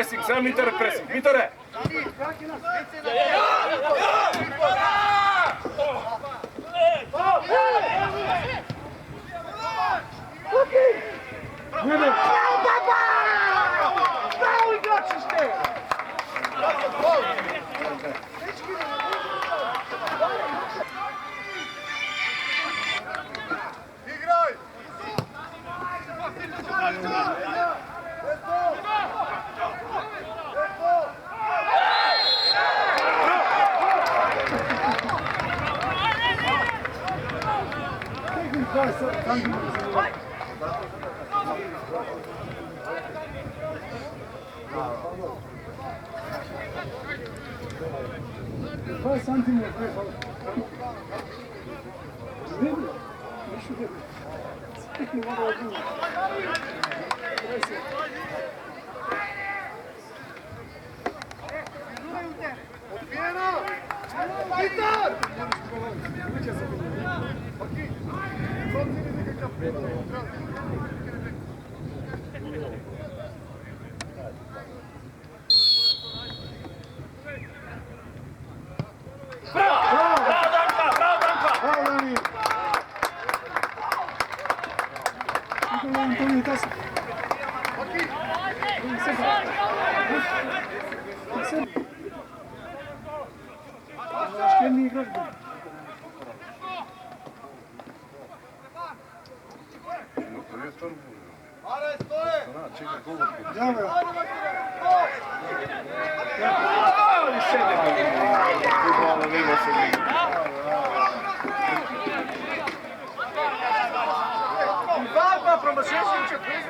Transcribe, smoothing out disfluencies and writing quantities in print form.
Pressing, samo Mitore pressing. Mitore! Bravo igračiš te! Igraj! Dva santimetra pre fala. Vidi? Ništa da bi. Stekne voda od njega. Odbijeno! Vitor! Antonio Tassa. Acho que ele me igra. Vai, promoção, gente.